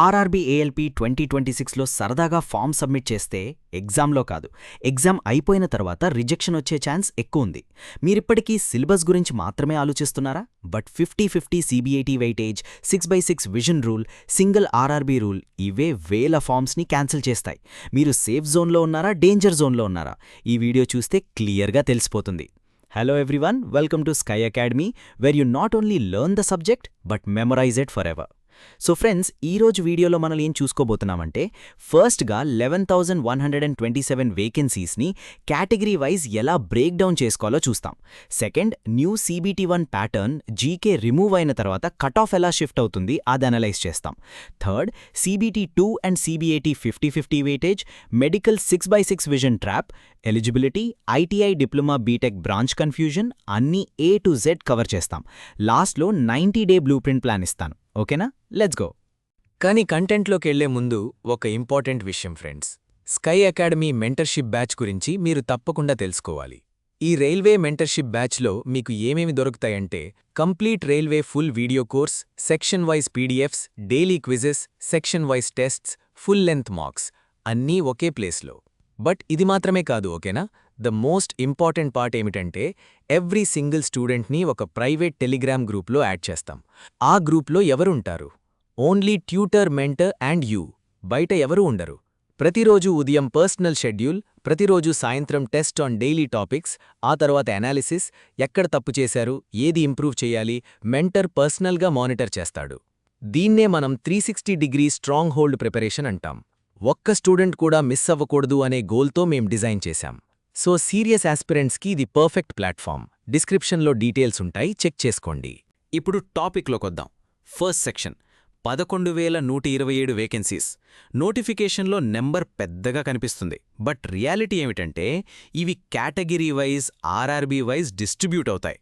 RRB ALP 2026లో సరదాగా form submit చేస్తే ఎగ్జామ్లో కాదు, ఎగ్జామ్ అయిపోయిన తర్వాత రిజెక్షన్ వచ్చే ఛాన్స్ ఎక్కువుంది. మీరిప్పటికీ సిలబస్ గురించి మాత్రమే ఆలోచిస్తున్నారా? But 50-50 CBIT weightage, 6/6 vision rule, single RRB rule ఇవే వేల ఫామ్స్ని క్యాన్సిల్ చేస్తాయి. మీరు సేఫ్ జోన్లో ఉన్నారా, డేంజర్ జోన్లో ఉన్నారా? ఈ వీడియో చూస్తే క్లియర్గా తెలిసిపోతుంది. Hello everyone, welcome to Sky Academy, where you not only learn the subject, but memorize it forever. So friends, ఈరోజు వీడియోలో మనం ఏం చూసుకోబోతున్నామంటే, ఫస్ట్గా 11,127 వేకెన్సీస్ని కేటగిరీ వైజ్ ఎలా బ్రేక్ డౌన్ చేసుకోవాలో చూస్తాం. Second, new CBT1 pattern GK remove అయిన తర్వాత కట్ ఆఫ్ ఎలా షిఫ్ట్ అవుతుంది అది అనలైజ్ చేస్తాం. Third, CBT2 and CBAT 50-50 weightage, medical 6/6 vision trap, eligibility, ITI diploma BTech branch confusion అన్నీ A to Z కవర్ చేస్తాం. లాస్ట్లో 90-డే బ్లూ ప్రింట్ ప్లాన్ ఇస్తాను. ఓకేనా? Let's go. కానీ కంటెంట్లోకెళ్లే ముందు ఒక ఇంపార్టెంట్ విషయం friends. Sky Academy mentorship batch గురించి మీరు తప్పకుండా తెలుసుకోవాలి. ఈ రైల్వే మెంటర్షిప్ బ్యాచ్లో మీకు ఏమేమి దొరుకుతాయంటే, complete railway full video course, section wise PDFs, daily quizzes, section wise tests, full length marks అన్నీ ఒకే ప్లేస్లో. బట్ ఇది మాత్రమే కాదు, ఓకేనా? ద మోస్ట్ ఇంపార్టెంట్ పార్ట్ ఏమిటంటే, ఎవ్రీ సింగిల్ స్టూడెంట్ని ఒక ప్రైవేట్ టెలిగ్రామ్ గ్రూప్లో యాడ్ చేస్తాం. ఆ గ్రూప్లో ఎవరుంటారు? Only tutor, mentor and you. బయట ఎవరూ ఉండరు. ప్రతిరోజు ఉదయం పర్సనల్ షెడ్యూల్, ప్రతిరోజు సాయంత్రం టెస్ట్ ఆన్ డైలీ టాపిక్స్, ఆ తర్వాత అనాలిసిస్, ఎక్కడ తప్పు చేశారు, ఏది ఇంప్రూవ్ చేయాలి, మెంటర్ పర్సనల్గా మానిటర్ చేస్తాడు. దీన్నే మనం 360 డిగ్రీ స్ట్రాంగ్ హోల్డ్ ప్రిపరేషన్ అంటాం. ఒక్క స్టూడెంట్ కూడా మిస్ అవ్వకూడదు అనే గోల్తో మేం డిజైన్ చేశాం. సో సీరియస్ ఆస్పిరెంట్స్కి ఇది పర్ఫెక్ట్ ప్లాట్ఫామ్. డిస్క్రిప్షన్లో డీటెయిల్స్ ఉంటాయి, చెక్ చేసుకోండి. ఇప్పుడు టాపిక్లోకొద్దాం. First section 11,127 vacancies. నోటిఫికేషన్లో నెంబర్ పెద్దగా కనిపిస్తుంది, బట్ రియాలిటీ ఏమిటంటే ఇవి category wise, RRB wise distribute అవుతాయి.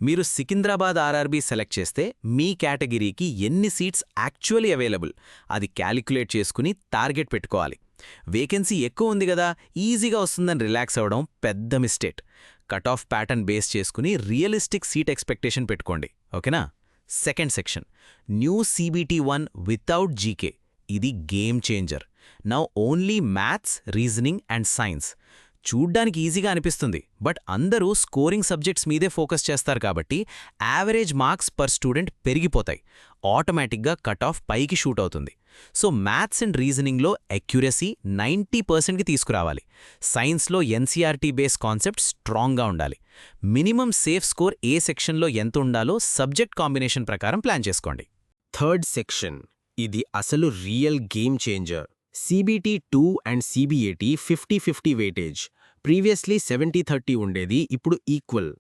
మీరు సికింద్రాబాద్ ఆర్ఆర్బీ సెలెక్ట్ చేస్తే మీ కేటగిరీకి ఎన్ని సీట్స్ యాక్చువల్లీ అవైలబుల్ అది క్యాలిక్యులేట్ చేసుకుని టార్గెట్ పెట్టుకోవాలి. వేకెన్సీ ఎక్కువ ఉంది కదా, ఈజీగా వస్తుందని రిలాక్స్ అవ్వడం పెద్ద mistake. Cut off pattern base చేసుకుని రియలిస్టిక్ సీట్ ఎక్స్పెక్టేషన్ పెట్టుకోండి. ఓకేనా? Second section new CBT1 without GK. ఇది game changer. Now only maths, reasoning and science. చూడ్డానికి ఈజీగా అనిపిస్తుంది, బట్ అందరూ స్కోరింగ్ సబ్జెక్ట్స్ మీదే ఫోకస్ చేస్తారు కాబట్టి యావరేజ్ మార్క్స్ పర్ స్టూడెంట్ పెరిగిపోతాయి. ఆటోమేటిక్గా కట్ ఆఫ్ పైకి షూట్ అవుతుంది. సో మ్యాథ్స్ అండ్ రీజనింగ్లో అక్యురసీ 90%కి తీసుకురావాలి. సైన్స్లో NCERT బేస్ కాన్సెప్ట్ స్ట్రాంగ్గా ఉండాలి. మినిమం సేఫ్ స్కోర్ ఏ సెక్షన్లో ఎంత ఉండాలో సబ్జెక్ట్ కాంబినేషన్ ప్రకారం ప్లాన్ చేసుకోండి. థర్డ్ సెక్షన్, ఇది అసలు real game changer. CBT2 and CBAT 50-50 weightage. Previously 70-30 ఉండేది, ఇప్పుడు ఈక్వల్.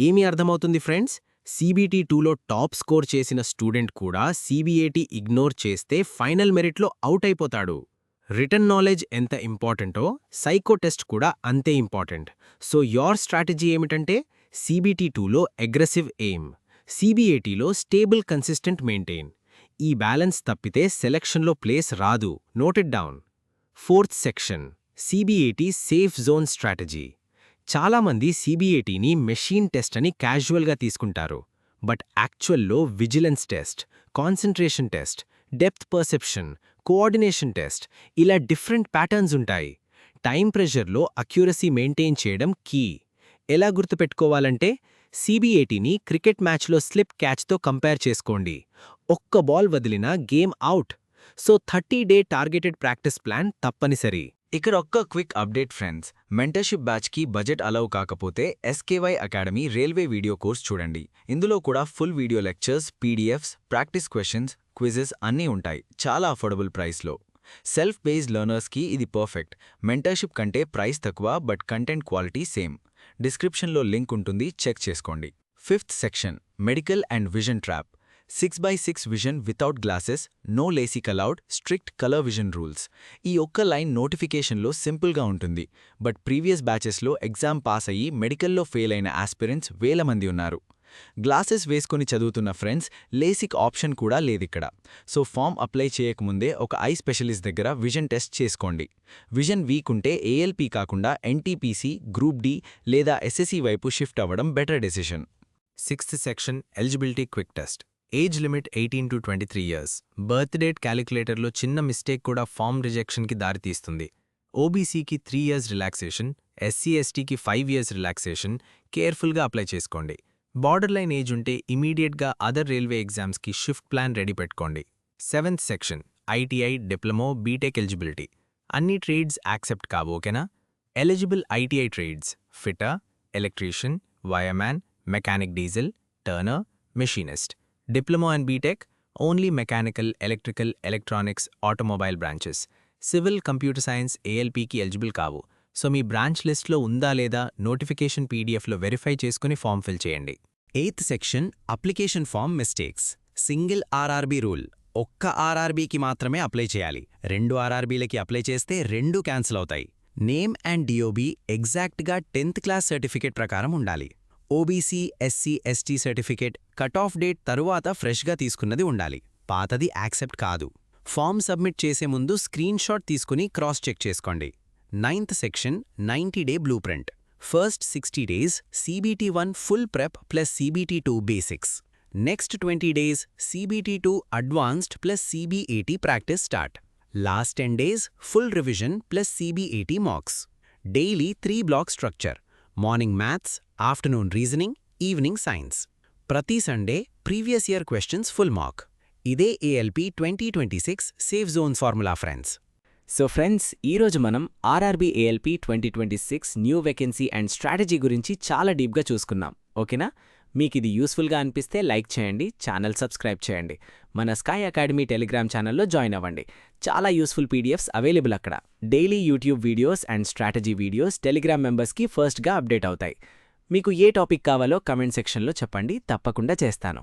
ఏమి అర్థమవుతుంది ఫ్రెండ్స్? CBT2లో టాప్ స్కోర్ చేసిన స్టూడెంట్ కూడా CBAT ఇగ్నోర్ చేస్తే ఫైనల్ మెరిట్లో అవుట్ అయిపోతాడు. రిటన్ నాలెడ్జ్ ఎంత ఇంపార్టెంటో సైకో టెస్ట్ కూడా అంతే ఇంపార్టెంట్. సో యోర్ స్ట్రాటజీ ఏమిటంటే, CBT2లో అగ్రెసివ్ ఎయిమ్, CBATలో స్టేబుల్ కన్సిస్టెంట్ మెయింటైన్. ఈ బ్యాలెన్స్ తప్పితే సెలక్షన్లో ప్లేస్ రాదు. Noted down. Fourth section CBAT safe zone strategy. చాలామంది CBATని మెషీన్ టెస్ట్ అని క్యాజువల్గా తీసుకుంటారు, బట్ యాక్చువల్లో vigilance test, concentration test, depth perception, coordination test ఇలా డిఫరెంట్ ప్యాటర్న్స్ ఉంటాయి. టైం ప్రెషర్లో అక్యురసీ మెయింటైన్ చేయడం కీ. ఎలా గుర్తుపెట్టుకోవాలంటే, CBATని క్రికెట్ మ్యాచ్లో స్లిప్ క్యాచ్తో కంపేర్ చేసుకోండి. ఒక్క బాల్ వదిలినా గేమ్ అవుట్. సో 30-డే టార్గెటెడ్ ప్రాక్టీస్ ప్లాన్ తప్పనిసరి. ఇక్కడ ఒక్క క్విక్ అప్డేట్ ఫ్రెండ్స్. మెంటర్షిప్ బ్యాచ్కి బడ్జెట్ అలౌ కాకపోతే SKY academy railway video course చూడండి. ఇందులో కూడా full video lectures, PDFs, practice questions, quizzes అన్నీ ఉంటాయి, చాలా అఫోర్డబుల్ ప్రైస్లో. సెల్ఫ్ బేస్డ్ లెర్నర్స్కి ఇది పర్ఫెక్ట్. మెంటర్షిప్ కంటే ప్రైస్ తక్కువ, బట్ కంటెంట్ క్వాలిటీ సేమ్. డిస్క్రిప్షన్లో లింక్ ఉంటుంది, చెక్ చేసుకోండి. Fifth section medical and vision trap. 6/6 vision without glasses, no LASIK allowed, strict colour vision rules. ఈ ఒక్క లైన్ నోటిఫికేషన్లో సింపుల్గా ఉంటుంది, బట్ ప్రీవియస్ బ్యాచెస్లో ఎగ్జామ్ పాస్ అయ్యి మెడికల్లో ఫెయిల్ అయిన ఆస్పిరెంట్స్ వేల మంది ఉన్నారు. గ్లాసెస్ వేసుకొని చదువుతున్న ఫ్రెండ్స్, లేసిక్ ఆప్షన్ కూడా లేదిక్కడ. సో ఫామ్ అప్లై చేయకముందే ఒక ఐ స్పెషలిస్ట్ దగ్గర విజన్ టెస్ట్ చేసుకోండి. విజన్ వీక్ ఉంటే ALP కాకుండా NTPC, గ్రూప్ D లేదా SSC వైపు షిఫ్ట్ అవ్వడం better decision. Sixth section eligibility quick test. Age limit 18 to 23 years. Birth date క్యాలిక్యులేటర్లో చిన్న మిస్టేక్ కూడా ఫామ్ రిజెక్షన్కి దారితీస్తుంది. ఓబీసీకి 3 ఇయర్స్ రిలాక్సేషన్, ఎస్సీ/ఎస్టీకి 5 ఇయర్స్ రిలాక్సేషన్ కేర్ఫుల్గా అప్లై చేసుకోండి. బార్డర్ లైన్ ఏజ్ ఉంటే ఇమీడియట్గా అదర్ రైల్వే ఎగ్జామ్స్కి షిఫ్ట్ ప్లాన్ రెడీ పెట్టుకోండి. 7th section ITI, diploma, B Tech eligibility. అన్ని ట్రేడ్స్ యాక్సెప్ట్ కావు, ఓకేనా? Eligible ITI trades: fitter, electrician, wireman, mechanic diesel, turner, machinist. Diploma and B Tech only mechanical, electrical, electronics, automobile branches. Civil, computer science, ఏఎల్పీకి eligible కావు. సో మీ branch లిస్ట్లో ఉందా లేదా నోటిఫికేషన్ పీడీఎఫ్లో వెరిఫై చేసుకుని ఫామ్ ఫిల్ చేయండి. 8th section application form mistakes. Single RRB rule. ఒక్క ఆర్ఆర్బీకి మాత్రమే అప్లై చేయాలి. 2 ఆర్ఆర్బీలకి అప్లై చేస్తే 2 క్యాన్సిల్ అవుతాయి. నేమ్ అండ్ డిఓబీ ఎగ్జాక్ట్గా 10th క్లాస్ సర్టిఫికేట్ ప్రకారం ఉండాలి. OBC, SC, ST certificate cut off date తరువాత ఫ్రెష్గా తీసుకున్నది ఉండాలి. పాతది యాక్సెప్ట్ కాదు. ఫామ్ సబ్మిట్ చేసే ముందు స్క్రీన్ షాట్ తీసుకుని క్రాస్ చెక్ చేసుకోండి. 9th సెక్షన్ 90-డే blue print. First 60 days CBT1 full prep plus CBT2 basics. Next 20 days CBT2 advanced plus CB80 practice start. Last 10 days full revision plus CB80 mocks. Daily 3 block structure: morning maths, afternoon reasoning, evening science. ప్రతి Sunday previous year questions full mark. ఇదే ALP 2026 safe zone formula friends. So friends, ఈరోజు మనం RRB ALP 2026 new vacancy and strategy గురించి చాలా డీప్గా చూసుకున్నాం, ఓకేనా? మీకు ఇది యూస్ఫుల్గా అనిపిస్తే లైక్ చేయండి, ఛానల్ సబ్స్క్రైబ్ చేయండి, మన స్కై అకాడమీ టెలిగ్రామ్ ఛానల్లో జాయిన్ అవ్వండి. చాలా యూస్ఫుల్ పీడిఎఫ్స్ అవైలబుల్ అక్కడ. Daily YouTube videos and strategy videos Telegram మెంబర్స్కి ఫస్ట్గా అప్డేట్ అవుతాయి. మీకు ఏ టాపిక్ కావాలో కమెంట్ సెక్షన్లో చెప్పండి, తప్పకుండా చేస్తాను.